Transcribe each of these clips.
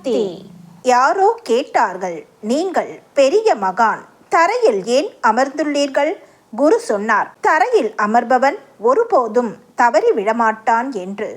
சக்தி. யாரோ கேட்டார்கள், நீங்கள் பெரிய மகான், தரையில் ஏன் அமர்ந்துள்ளீர்கள்? குரு சொன்னார், தரையில் அமர்பவன் ஒருபோதும் தவறி விழமாட்டான் என்று.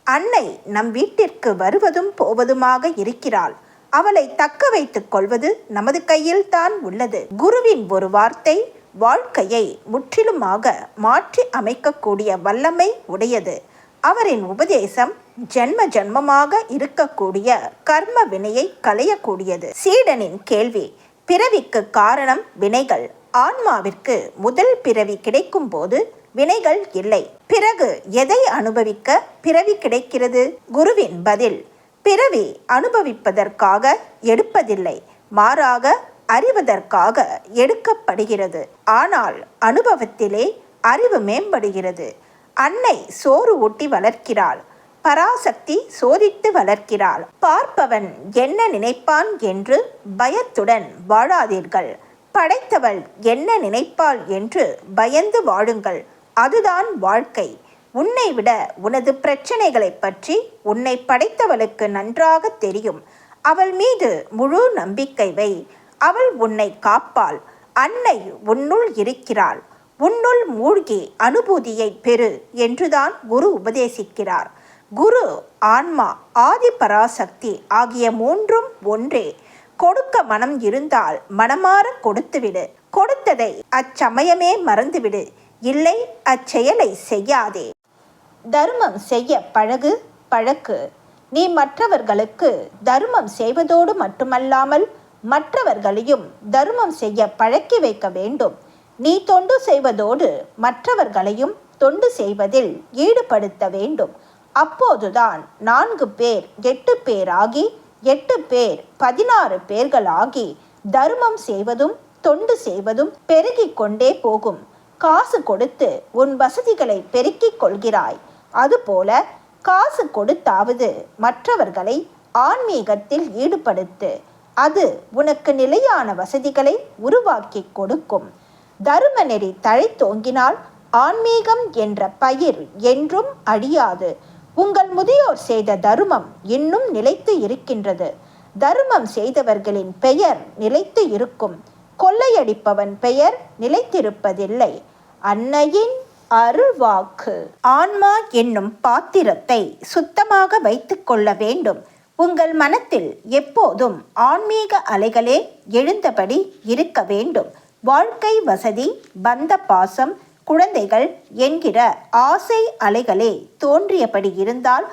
அன்னை நம் வீட்டிற்கு வருவதும் போவதுமாக இருக்கிறாள். அவளை தக்க வைத்துக் கொள்வது நமது கையில் தான் உள்ளது. குருவின் ஒரு வார்த்தை வாழ்க்கையை முற்றிலுமாக மாற்றி அமைக்கக்கூடிய வல்லமை உடையது. அவரின் உபதேசம் ஜென்ம ஜென்மமாக இருக்கக்கூடிய கர்ம வினையை களையக்கூடியது. சீடனின் கேள்வி, பிறவிக்கு காரணம் வினைகள். ஆன்மாவிற்கு முதல் பிறவி கிடைக்கும் போது வினைகள் இல்லை. பிறகு எதை அனுபவிக்க பிறவி கிடைக்கிறது? குருவின் பதில், பிறவி அனுபவிப்பதற்காக எடுப்பதில்லை, மாறாக அறிவதற்காக எடுக்கப்படுகிறது. ஆனால் அனுபவத்திலே அறிவு மேம்படுகிறது. அன்னை சோறு ஊட்டி வளர்க்கிறாள், பராசக்தி சோதித்து வளர்க்கிறாள். பார்ப்பவன் என்ன நினைப்பான் என்று பயத்துடன் வாழாதீர்கள். படைத்தவள் என்ன நினைப்பாள் என்று பயந்து வாழுங்கள். அதுதான் வாழ்க்கை. உன்னை விட உனது பிரச்சனைகளை பற்றி உன்னை படைத்தவளுக்கு நன்றாக தெரியும். அவள் மீது முழு நம்பிக்கை வை. அவள் உன்னை காப்பாள். அன்னை உன்னுள் இருக்கிறாள். உன்னுள் மூழ்கி அனுபூதியை பெறு என்றுதான் குரு உபதேசிக்கிறார். குரு, ஆன்மா, ஆதி பராசக்தி ஆகிய மூன்றும் ஒன்றே. கொடுக்க மனம் இருந்தால் மனமாற கொடுத்துவிடு. கொடுத்ததை அச்சமயமே மறந்துவிடு. இல்லை, அச்செயலை செய்யாதே. தர்மம் செய்ய பழகு. நீ மற்றவர்களுக்கு தர்மம் செய்வதோடு மட்டுமல்லாமல் மற்றவர்களையும் தர்மம் செய்ய பழக்கி வைக்க வேண்டும். நீ தொண்டு செய்வதோடு மற்றவர்களையும் தொண்டு செய்வதில் ஈடுபடுத்த வேண்டும். அப்போதுதான் 4 பேர் 8 பேராகி 8 பேர் 16 பேர்களாகி தர்மம் செய்வதும் தொண்டு செய்வதும் பெருகிக் கொண்டே போகும். காசு கொடுத்து உன் வசதிகளை பெருக்கிக் கொள்கிறாய். அதுபோல காசு கொடுத்தாவது மற்றவர்களை ஆன்மீகத்தில் ஈடுபடுத்து. அது உனக்கு நிலையான வசதிகளை உருவாக்கி கொடுக்கும். தர்ம நெறி தழைத்தோங்கினால் ஆன்மீகம் என்ற பயிர் என்றும் அழியாது. உங்கள் முதியோர் செய்த தர்மம் இன்னும் நிலைத்து இருக்கின்றது. தர்மம் செய்தவர்களின் பெயர் நிலைத்து இருக்கும். கொள்ளையடிப்பவன் பெயர் நிலைத்திருப்பதில்லை. அன்னையின் அருள்வாக்கு. ஆன்மா என்னும் பாத்திரத்தை சுத்தமாக வைத்துக் கொள்ள வேண்டும். உங்கள் மனத்தில் எப்போதும் ஆன்மீக அலைகளே எழுந்தபடி இருக்க வேண்டும். வாழ்க்கை வசதி, பந்த பாசம், குழந்தைகள் என்கிற ஆசை அலைகளே தோன்றியபடி இருந்தால்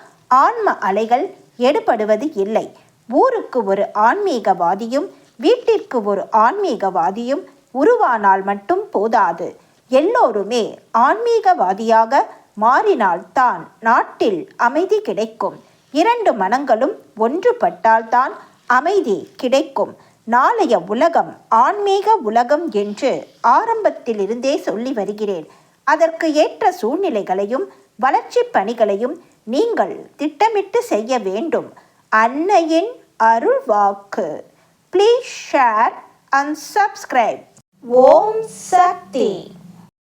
ஆன்ம அலைகள் எடுபடுவது இல்லை. ஊருக்கு ஒரு ஆன்மீகவாதியும் வீட்டிற்கு ஒரு ஆன்மீகவாதியும் உருவானால் மட்டும் போதாது. எல்லோருமே ஆன்மீகவாதியாக மாறினால்தான் நாட்டில் அமைதி கிடைக்கும். 2 மனங்களும் ஒன்றுபட்டால்தான் அமைதி கிடைக்கும். நாளைய உலகம் ஆன்மீக உலகம் என்று ஆரம்பத்திலிருந்தே சொல்லி வருகிறேன். அதற்கு ஏற்ற சூழ்நிலைகளையும் வளர்ச்சி பணிகளையும் நீங்கள் திட்டமிட்டு செய்ய வேண்டும். அன்னையின் அருள்வாக்கு. Please share and subscribe. Om Sakthi.